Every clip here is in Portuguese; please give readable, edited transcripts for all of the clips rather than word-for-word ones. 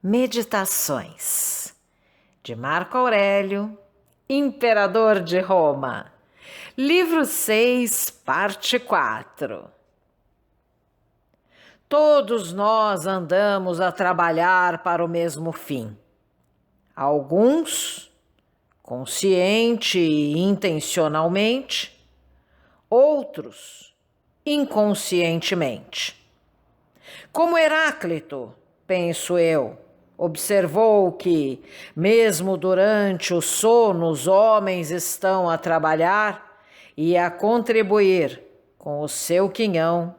Meditações de Marco Aurélio, Imperador de Roma, livro 6, parte 4. Todos nós andamos a trabalhar para o mesmo fim. Alguns, consciente e intencionalmente, outros, inconscientemente. Como Heráclito, penso eu, observou que, mesmo durante o sono, os homens estão a trabalhar e a contribuir com o seu quinhão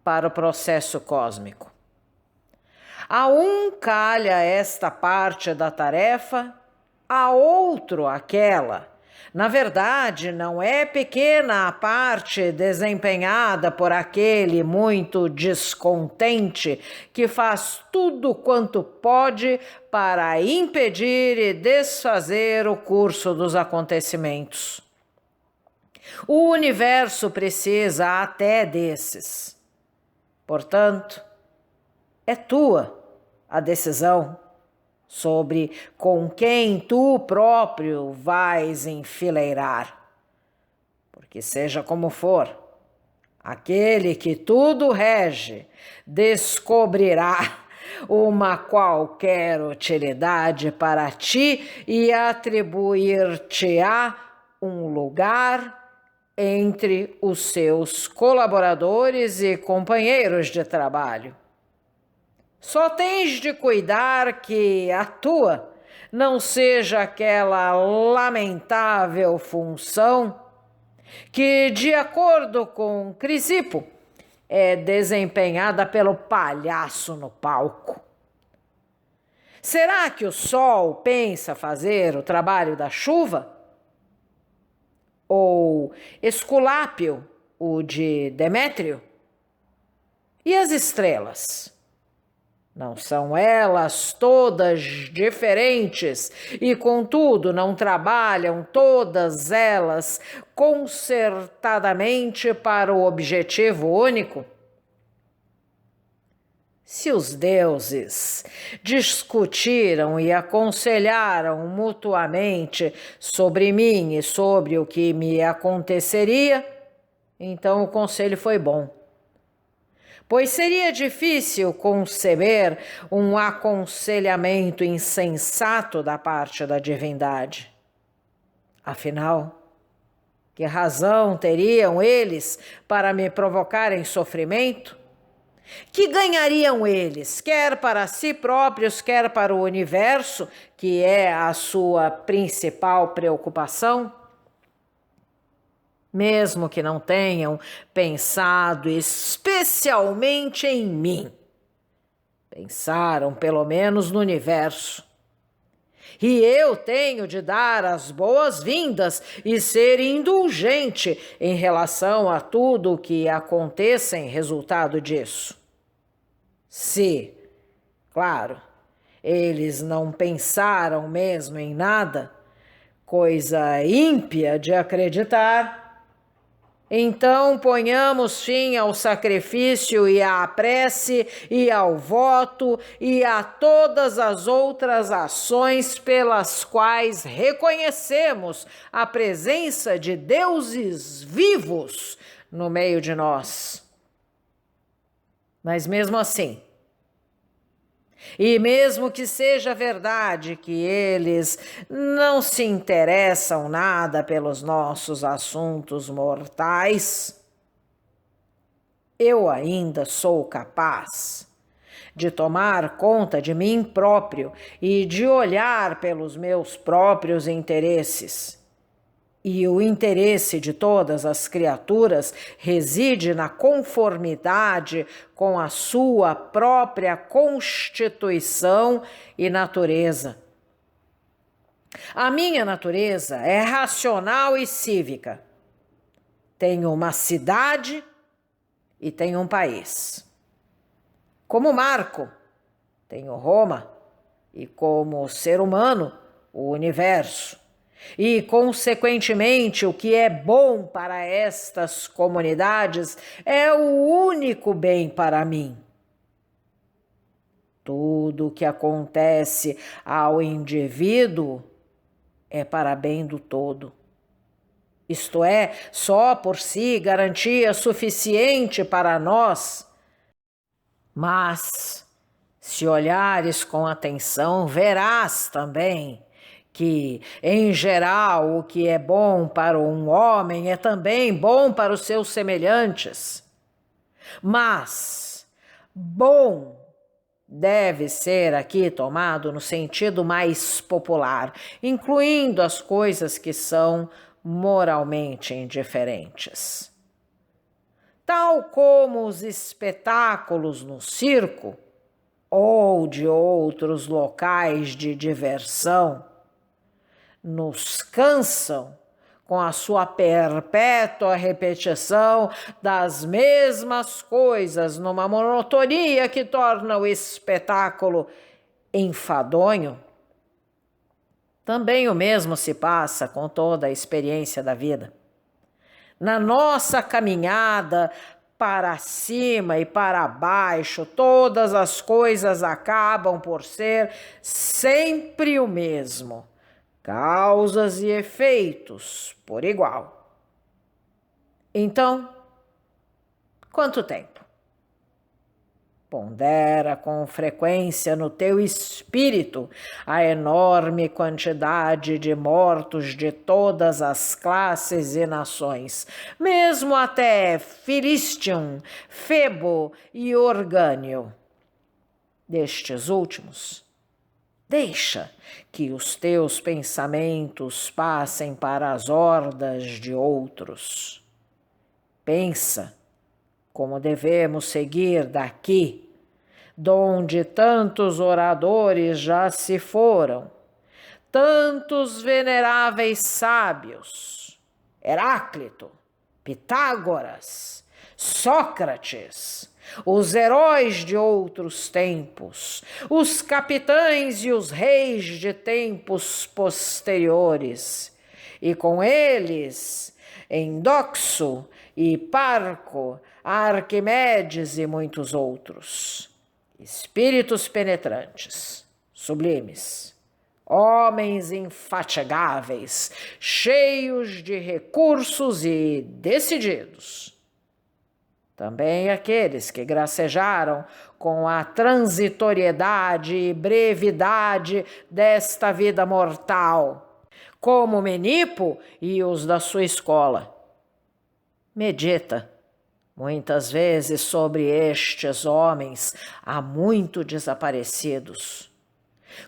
para o processo cósmico. A um calha esta parte da tarefa, a outro aquela. Na verdade, não é pequena a parte desempenhada por aquele muito descontente que faz tudo quanto pode para impedir e desfazer o curso dos acontecimentos. O universo precisa até desses. Portanto, é tua a decisão sobre com quem tu próprio vais enfileirar. Porque seja como for, aquele que tudo rege descobrirá uma qualquer utilidade para ti e atribuir-te-á um lugar entre os seus colaboradores e companheiros de trabalho. Só tens de cuidar que a tua não seja aquela lamentável função que, de acordo com Crisipo, é desempenhada pelo palhaço no palco. Será que o sol pensa fazer o trabalho da chuva? Ou Esculápio, o de Demétrio? E as estrelas? Não são elas todas diferentes e, contudo, não trabalham todas elas concertadamente para o objetivo único? Se os deuses discutiram e aconselharam mutuamente sobre mim e sobre o que me aconteceria, então o conselho foi bom. Pois seria difícil conceber um aconselhamento insensato da parte da divindade. Afinal, que razão teriam eles para me provocarem sofrimento? Que ganhariam eles, quer para si próprios, quer para o universo, que é a sua principal preocupação? Mesmo que não tenham pensado especialmente em mim, pensaram pelo menos no universo. E eu tenho de dar as boas-vindas e ser indulgente em relação a tudo o que aconteça em resultado disso. Se, claro, eles não pensaram mesmo em nada, coisa ímpia de acreditar, então ponhamos fim ao sacrifício e à prece e ao voto e a todas as outras ações pelas quais reconhecemos a presença de deuses vivos no meio de nós. Mas mesmo assim, e mesmo que seja verdade que eles não se interessam nada pelos nossos assuntos mortais, eu ainda sou capaz de tomar conta de mim próprio e de olhar pelos meus próprios interesses. E o interesse de todas as criaturas reside na conformidade com a sua própria constituição e natureza. A minha natureza é racional e cívica. Tenho uma cidade e tenho um país. Como Marco, tenho Roma e, como ser humano, o universo. E, consequentemente, o que é bom para estas comunidades é o único bem para mim. Tudo o que acontece ao indivíduo é para bem do todo. Isto é, só por si garantia suficiente para nós. Mas, se olhares com atenção, verás também que, em geral, o que é bom para um homem é também bom para os seus semelhantes. Mas, bom deve ser aqui tomado no sentido mais popular, incluindo as coisas que são moralmente indiferentes. Tal como os espetáculos no circo ou de outros locais de diversão nos cansam com a sua perpétua repetição das mesmas coisas numa monotonia que torna o espetáculo enfadonho. Também o mesmo se passa com toda a experiência da vida. Na nossa caminhada para cima e para baixo, todas as coisas acabam por ser sempre o mesmo. Causas e efeitos por igual. Então, quanto tempo? Pondera com frequência no teu espírito a enorme quantidade de mortos de todas as classes e nações, mesmo até Filistium, Febo e Orgânio. Destes últimos, deixa que os teus pensamentos passem para as hordas de outros. Pensa como devemos seguir daqui, donde tantos oradores já se foram, tantos veneráveis sábios, Heráclito, Pitágoras, Sócrates, os heróis de outros tempos, os capitães e os reis de tempos posteriores, e com eles Endoxo e Parco, Arquimedes e muitos outros. Espíritos penetrantes, sublimes, homens infatigáveis, cheios de recursos e decididos. Também aqueles que gracejaram com a transitoriedade e brevidade desta vida mortal, como Menipo e os da sua escola. Medita muitas vezes sobre estes homens há muito desaparecidos.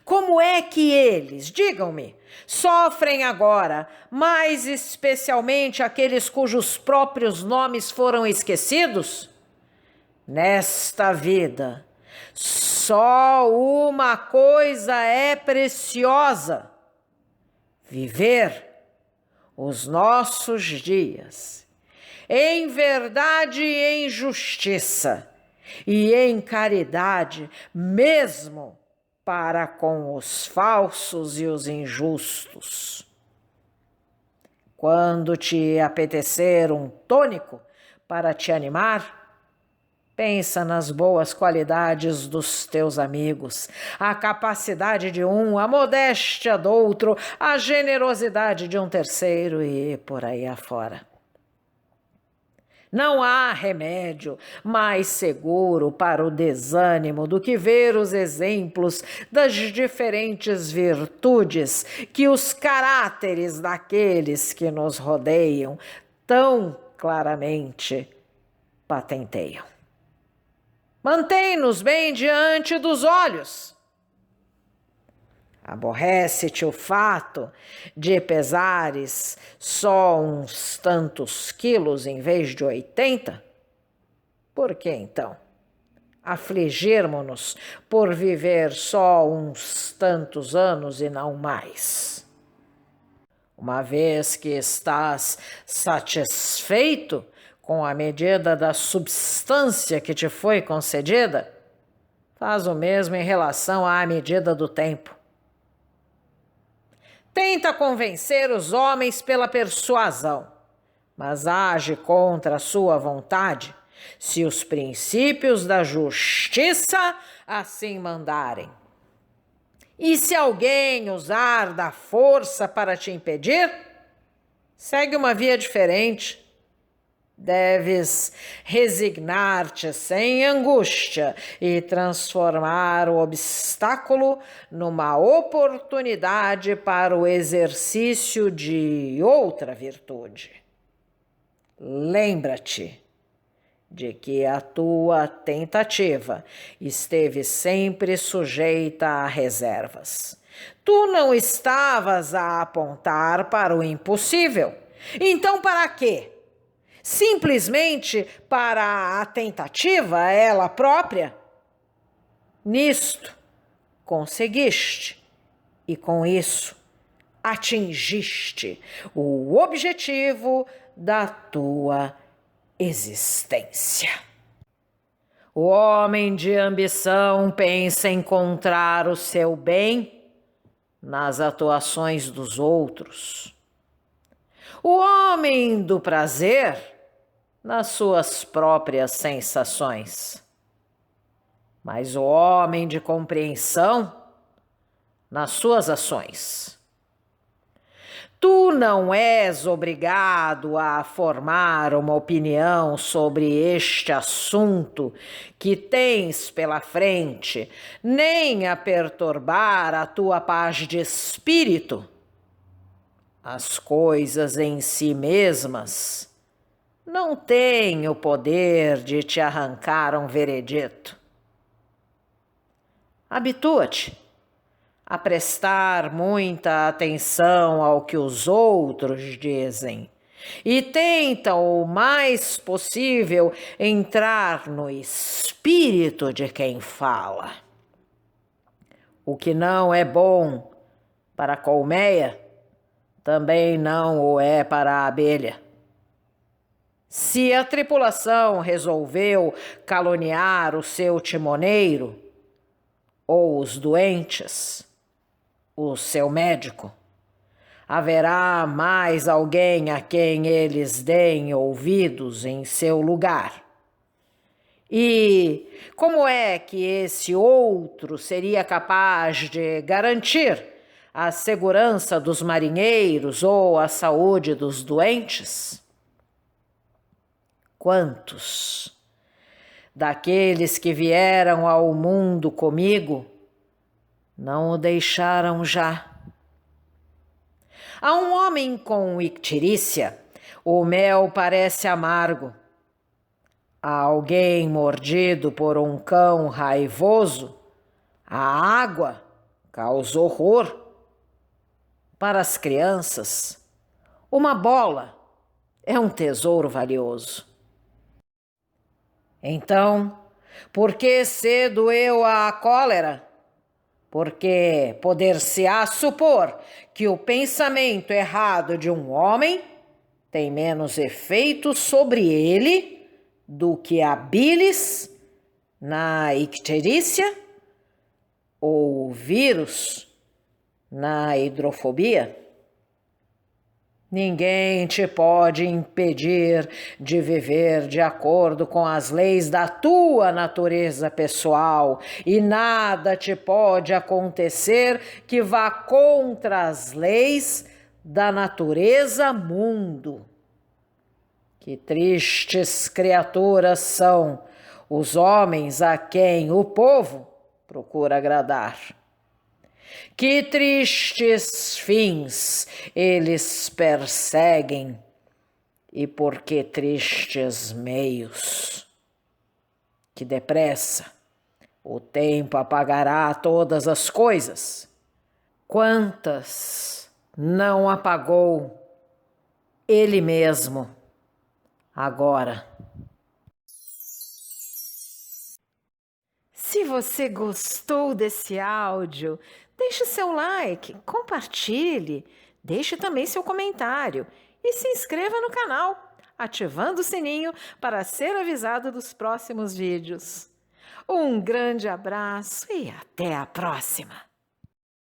Como é que eles, digam-me, sofrem agora, mais especialmente aqueles cujos próprios nomes foram esquecidos? Nesta vida, só uma coisa é preciosa: viver os nossos dias em verdade e em justiça, e em caridade, mesmo para com os falsos e os injustos. Quando te apetecer um tônico para te animar, pensa nas boas qualidades dos teus amigos, a capacidade de um, a modéstia do outro, a generosidade de um terceiro e por aí afora. Não há remédio mais seguro para o desânimo do que ver os exemplos das diferentes virtudes que os caráteres daqueles que nos rodeiam tão claramente patenteiam. Mantém-nos bem diante dos olhos. Aborrece-te o fato de pesares só uns tantos quilos em vez de 80? Por que então afligirmo-nos por viver só uns tantos anos e não mais? Uma vez que estás satisfeito com a medida da substância que te foi concedida, faz o mesmo em relação à medida do tempo. Tenta convencer os homens pela persuasão, mas age contra a sua vontade se os princípios da justiça, assim mandarem. E se alguém usar da força para te impedir, segue uma via diferente. Deves resignar-te sem angústia e transformar o obstáculo numa oportunidade para o exercício de outra virtude. Lembra-te de que a tua tentativa esteve sempre sujeita a reservas. Tu não estavas a apontar para o impossível. Então, para quê? Simplesmente para a tentativa ela própria? Nisto conseguiste, e com isso atingiste o objetivo da tua existência. O homem de ambição pensa encontrar o seu bem nas atuações dos outros. O homem do prazer nas suas próprias sensações. Mas o homem de compreensão nas suas ações. Tu não és obrigado a formar uma opinião sobre este assunto que tens pela frente, nem a perturbar a tua paz de espírito. As coisas em si mesmas não têm o poder de te arrancar um veredito. Habitua-te a prestar muita atenção ao que os outros dizem e tenta o mais possível entrar no espírito de quem fala. O que não é bom para a colmeia também não o é para a abelha. Se a tripulação resolveu caluniar o seu timoneiro, ou os doentes, o seu médico, haverá mais alguém a quem eles deem ouvidos em seu lugar. E como é que esse outro seria capaz de garantir a segurança dos marinheiros ou a saúde dos doentes? Quantos daqueles que vieram ao mundo comigo não o deixaram já? A um homem com icterícia, o mel parece amargo. A alguém mordido por um cão raivoso, a água causa horror. Para as crianças, uma bola é um tesouro valioso. Então, por que cedo eu a cólera? Porque poder-se-á supor que o pensamento errado de um homem tem menos efeito sobre ele do que a bilis na icterícia ou o vírus na hidrofobia? Ninguém te pode impedir de viver de acordo com as leis da tua natureza pessoal, e nada te pode acontecer que vá contra as leis da natureza mundo. Que tristes criaturas são os homens a quem o povo procura agradar. Que tristes fins eles perseguem, e por que tristes meios? Que depressa o tempo apagará todas as coisas. Quantas não apagou ele mesmo agora? Se você gostou desse áudio, deixe seu like, compartilhe, deixe também seu comentário e se inscreva no canal, ativando o sininho para ser avisado dos próximos vídeos. Um grande abraço e até a próxima!